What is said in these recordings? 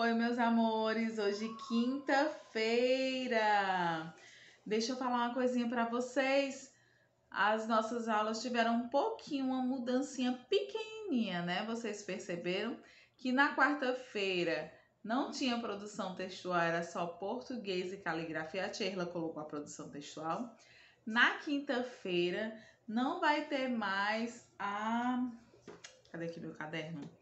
Oi, meus amores, hoje quinta-feira. Deixa eu falar uma coisinha para vocês. As nossas aulas tiveram um pouquinho, uma mudancinha pequenininha, né? Vocês perceberam que na quarta-feira não tinha produção textual, era só português e caligrafia. A Tcherla colocou a produção textual. Na quinta-feira não vai ter mais a... Cadê aqui meu caderno?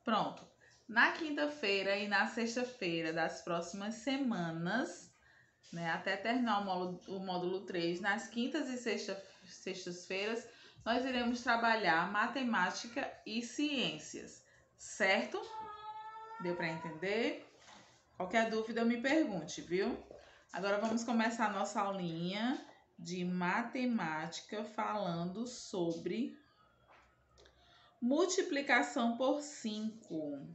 Pronto. Na quinta-feira e na sexta-feira das próximas semanas, né, até terminar o módulo 3, nas quintas e sextas-feiras, nós iremos trabalhar matemática e ciências, certo? Deu para entender? Qualquer dúvida me pergunte, viu? Agora vamos começar a nossa aulinha de matemática falando sobre multiplicação por 5.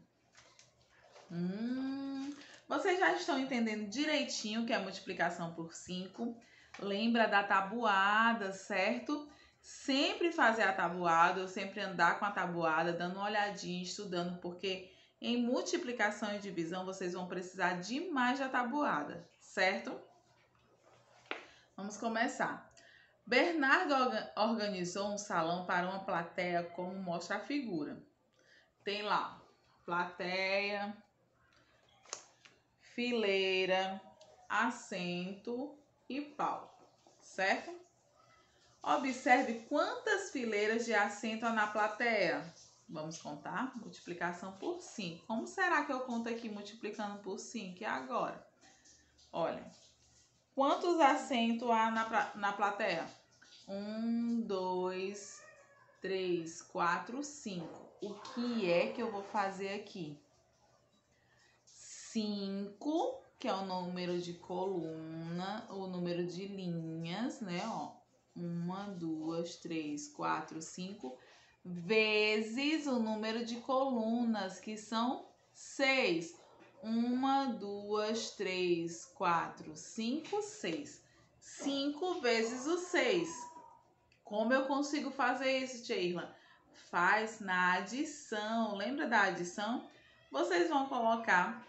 Vocês já estão entendendo direitinho o que é multiplicação por 5? Lembra da tabuada, certo? Sempre fazer a tabuada, ou sempre andar com a tabuada, dando uma olhadinha, estudando, porque em multiplicação e divisão vocês vão precisar demais da tabuada, certo? Vamos começar. Bernardo organizou um salão para uma plateia, como mostra a figura. Tem lá plateia, fileira, assento e palco, certo? Observe quantas fileiras de assento há na plateia. Vamos contar? Multiplicação por 5. Como será que eu conto aqui multiplicando por 5? E agora? Olha, quantos assentos há na plateia? 1, 2, 3, 4, 5. O que é que eu vou fazer aqui? 5, que é o número de coluna, o número de linhas, né? Ó, 1, 2, 3, 4, 5, vezes o número de colunas, que são 6. 1, 2, 3, 4, 5, 6. 5 vezes o 6. Como eu consigo fazer isso, Tcherla? Faz na adição. Lembra da adição? Vocês vão colocar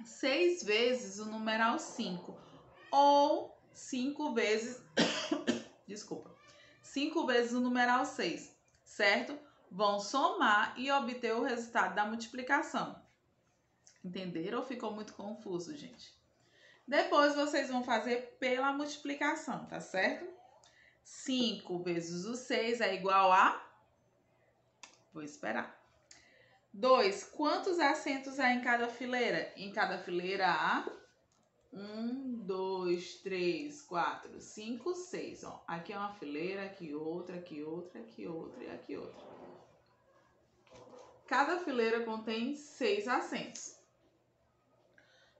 6 vezes o numeral 5 ou 5 vezes, desculpa, 5 vezes o numeral 6, certo? Vão somar e obter o resultado da multiplicação. Entenderam ou ficou muito confuso, gente? Depois vocês vão fazer pela multiplicação, tá certo? 5 vezes o 6 é igual a... Vou esperar. 2. Quantos assentos há em cada fileira? Em cada fileira há 1, 2, 3, 4, 5, 6. Ó, aqui é uma fileira, aqui outra, aqui outra, aqui outra e aqui outra. Cada fileira contém 6 assentos.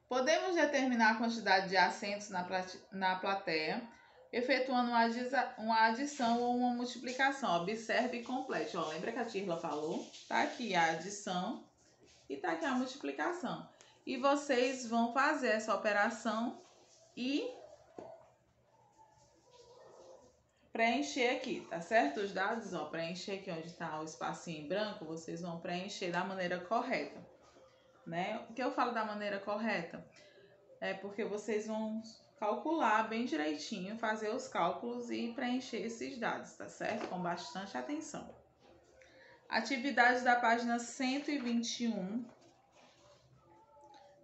Podemos determinar a quantidade de assentos na plateia efetuando uma adição ou uma multiplicação. Observe e complete. Ó, lembra que a Tcherla falou? Tá aqui a adição e tá aqui a multiplicação. E vocês vão fazer essa operação e preencher aqui, tá certo? Os dados, ó, preencher aqui onde tá o espacinho em branco, vocês vão preencher da maneira correta, né? O que eu falo da maneira correta? É porque vocês vão calcular bem direitinho, fazer os cálculos e preencher esses dados, tá certo? Com bastante atenção. Atividades da página 121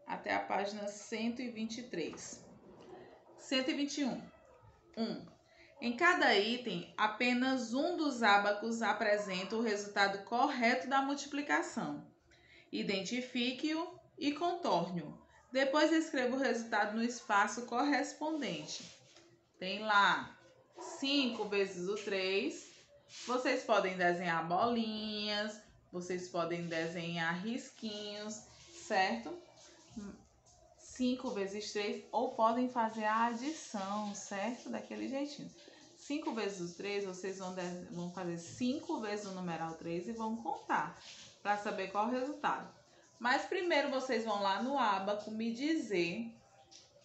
até a página 123. 121. 1. Em cada item, apenas um dos ábacos apresenta o resultado correto da multiplicação. Identifique-o e contorne-o. Depois escreva o resultado no espaço correspondente. Tem lá 5 vezes o 3. Vocês podem desenhar bolinhas, vocês podem desenhar risquinhos, certo? 5 vezes 3, ou podem fazer a adição, certo? Daquele jeitinho. 5 vezes o 3, vocês vão fazer 5 vezes o numeral 3 e vão contar para saber qual é o resultado. Mas primeiro vocês vão lá no ábaco me dizer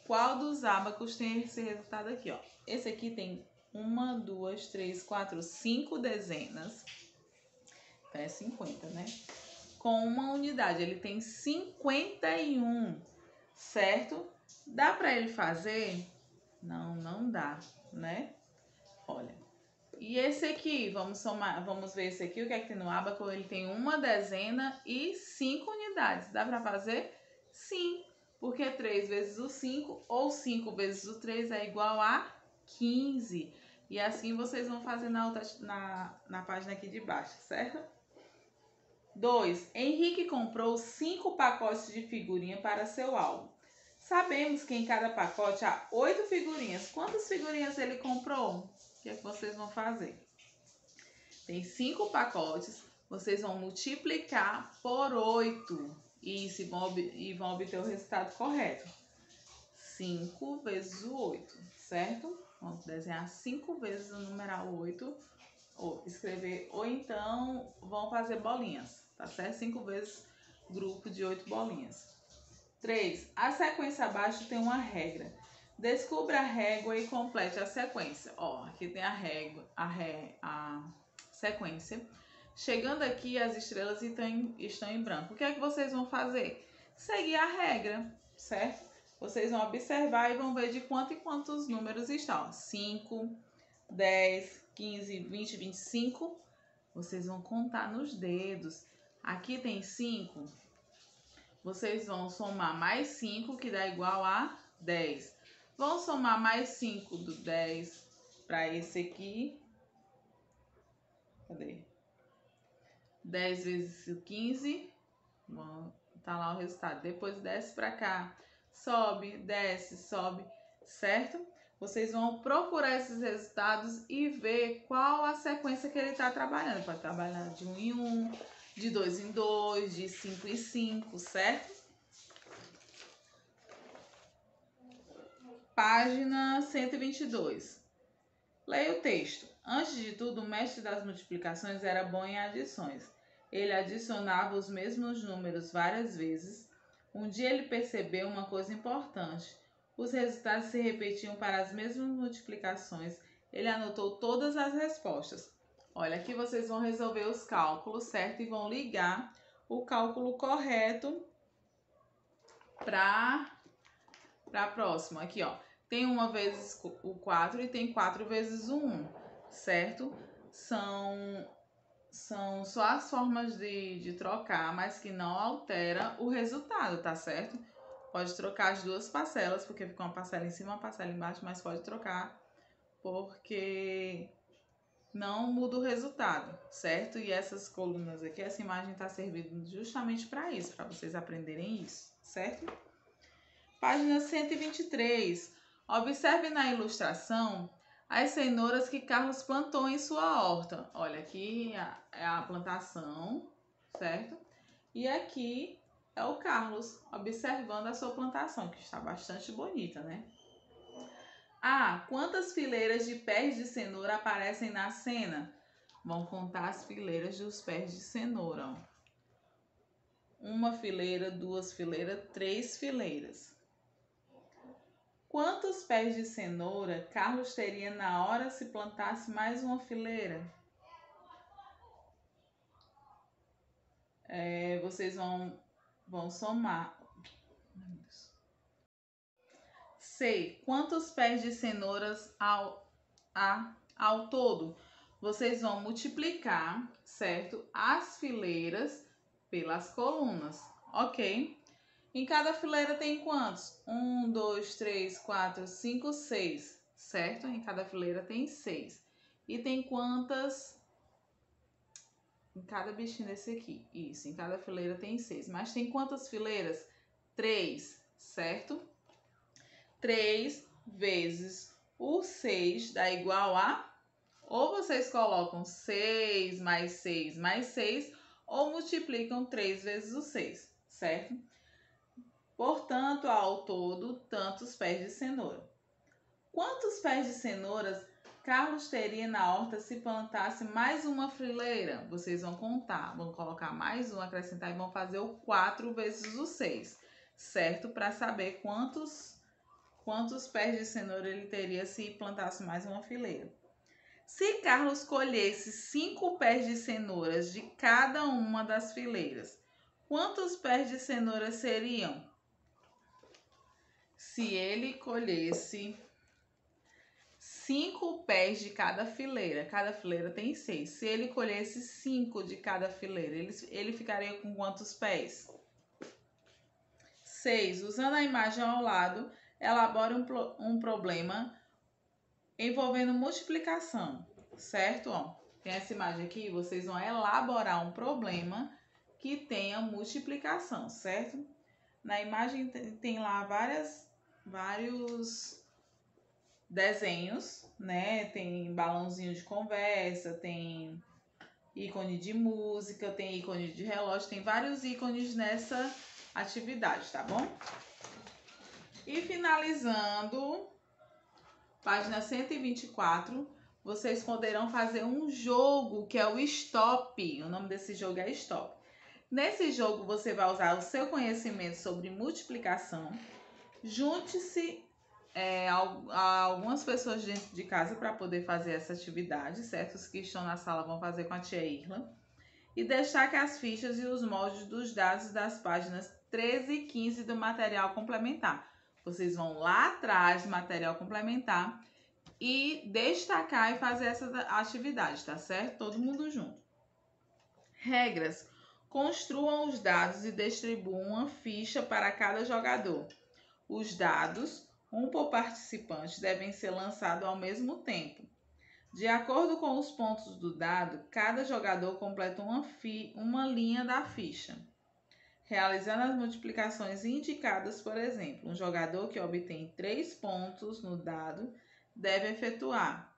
qual dos ábacos tem esse resultado aqui, ó. Esse aqui tem 1, 2, 3, 4, 5 dezenas. Então é 50, né? com uma unidade. Ele tem 51, certo? Dá para ele fazer? Não, não dá, né? Olha. E esse aqui, vamos somar, vamos ver esse aqui, o que é que tem no ábaco? Ele tem uma dezena e 5 unidades. Dá para fazer? Sim, porque 3 vezes o 5 ou 5 vezes o 3 é igual a 15. E assim vocês vão fazer na página aqui de baixo, certo? 2. Henrique comprou 5 pacotes de figurinha para seu álbum. Sabemos que em cada pacote há 8 figurinhas. Quantas figurinhas ele comprou? O que é que vocês vão fazer? Tem 5 pacotes, vocês vão multiplicar por 8. Isso, e vão obter o resultado correto. 5 vezes o 8, certo? Vamos desenhar 5 vezes o numeral 8, ou escrever, ou então vão fazer bolinhas, tá certo? 5 vezes grupo de 8 bolinhas. 3. A sequência abaixo tem uma regra. Descubra a régua e complete a sequência. Ó, aqui tem a régua, a sequência. Chegando aqui, as estrelas estão em branco. O que é que vocês vão fazer? Seguir a regra, certo? Vocês vão observar e vão ver de quanto em quantos números estão. 5, 10, 15, 20, 25. Vocês vão contar nos dedos. Aqui tem 5. Vocês vão somar mais 5, que dá igual a 10. Vão somar mais 5 do 10 para esse aqui. Cadê? 10 vezes 15. Bom, tá lá o resultado. Depois desce para cá. Sobe, desce, sobe, certo? Vocês vão procurar esses resultados e ver qual a sequência que ele está trabalhando. Pode trabalhar de 1 em 1, de 2 em 2, de 5 em 5, certo? Página 122. Leia o texto. Antes de tudo, o mestre das multiplicações era bom em adições. Ele adicionava os mesmos números várias vezes. Um dia ele percebeu uma coisa importante. Os resultados se repetiam para as mesmas multiplicações. Ele anotou todas as respostas. Olha, aqui vocês vão resolver os cálculos, certo? E vão ligar o cálculo correto para a próxima. Aqui, ó. Tem 1 vezes o 4 e tem 4 vezes o 1, certo? São só as formas de trocar, mas que não altera o resultado, tá certo? Pode trocar as duas parcelas, porque fica uma parcela em cima, uma parcela embaixo, mas pode trocar porque não muda o resultado, certo? E essas colunas aqui, essa imagem está servindo justamente para isso, para vocês aprenderem isso, certo? Página 123. Observe na ilustração as cenouras que Carlos plantou em sua horta. Olha, aqui é a plantação, certo? E aqui é o Carlos observando a sua plantação, que está bastante bonita, né? Ah, quantas fileiras de pés de cenoura aparecem na cena? Vamos contar as fileiras dos pés de cenoura. Ó. 1 fileira, 2 fileiras, 3 fileiras. Quantos pés de cenoura Carlos teria na hora se plantasse mais uma fileira? Vocês vão somar. C. Quantos pés de cenouras ao todo? Vocês vão multiplicar, certo? As fileiras pelas colunas, ok? Em cada fileira tem quantos? 1, 2, 3, 4, 5, 6, certo? Em cada fileira tem 6. E tem quantas? Em cada bichinho desse aqui. Isso, em cada fileira tem 6. Mas tem quantas fileiras? 3, certo? 3 vezes o 6 dá igual a... Ou vocês colocam 6 mais 6 mais 6, ou multiplicam 3 vezes o 6, certo? Portanto, ao todo, tantos pés de cenoura. Quantos pés de cenouras Carlos teria na horta se plantasse mais uma fileira? Vocês vão contar, vão colocar mais um, acrescentar e vão fazer o 4 vezes o 6, certo? Para saber quantos pés de cenoura ele teria se plantasse mais uma fileira. Se Carlos colhesse 5 pés de cenouras de cada uma das fileiras, Quantos pés de cenoura seriam? Se ele colhesse 5 pés de cada fileira tem 6. Se ele colhesse 5 de cada fileira, ele ficaria com quantos pés? 6. Usando a imagem ao lado, elabore um problema envolvendo multiplicação, certo? Ó, tem essa imagem aqui, vocês vão elaborar um problema que tenha multiplicação, certo? Na imagem tem lá vários desenhos, né? Tem balãozinho de conversa, tem ícone de música, tem ícone de relógio, tem vários ícones nessa atividade, tá bom? E finalizando, página 124, vocês poderão fazer um jogo que é o Stop. O nome desse jogo é Stop. Nesse jogo você vai usar o seu conhecimento sobre multiplicação. Junte-se a algumas pessoas dentro de casa para poder fazer essa atividade, certo? Os que estão na sala vão fazer com a tia Irla. E destaque as fichas e os moldes dos dados das páginas 13 e 15 do material complementar. Vocês vão lá atrás do material complementar e destacar e fazer essa atividade, tá certo? Todo mundo junto. Regras. Construam os dados e distribuam uma ficha para cada jogador. Os dados, um por participante, devem ser lançados ao mesmo tempo. De acordo com os pontos do dado, cada jogador completa uma linha da ficha, realizando as multiplicações indicadas. Por exemplo, um jogador que obtém 3 pontos no dado deve efetuar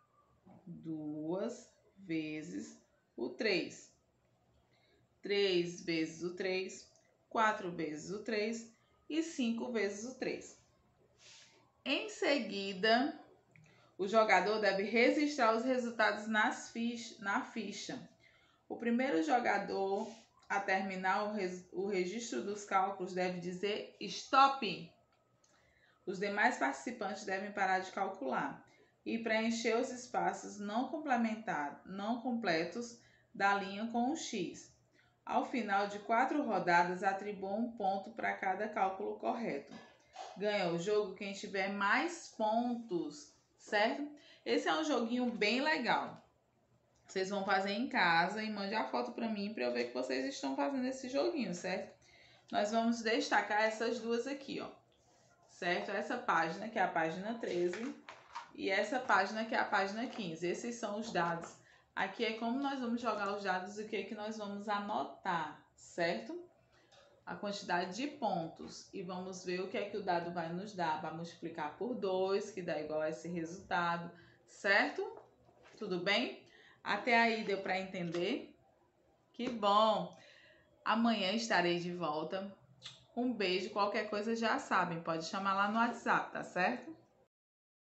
2 vezes o 3, 3 vezes o 3, 4 vezes o 3 e 5 vezes o 3. Em seguida, o jogador deve registrar os resultados na ficha. O primeiro jogador a terminar o registro dos cálculos deve dizer stop. Os demais participantes devem parar de calcular e preencher os espaços não completos da linha com um X. Ao final de 4 rodadas, atribua um ponto para cada cálculo correto. Ganha o jogo quem tiver mais pontos, certo? Esse é um joguinho bem legal. Vocês vão fazer em casa e mande a foto para mim para eu ver que vocês estão fazendo esse joguinho, certo? Nós vamos destacar essas duas aqui, ó. Certo? Essa página, que é a página 13, e essa página, que é a página 15. Esses são os dados. Aqui é como nós vamos jogar os dados e o que é que nós vamos anotar, certo? A quantidade de pontos. E vamos ver o que é que o dado vai nos dar. Vai multiplicar por 2, que dá igual a esse resultado, certo? Tudo bem? Até aí deu para entender? Que bom! Amanhã estarei de volta. Um beijo, qualquer coisa já sabem, pode chamar lá no WhatsApp, tá certo?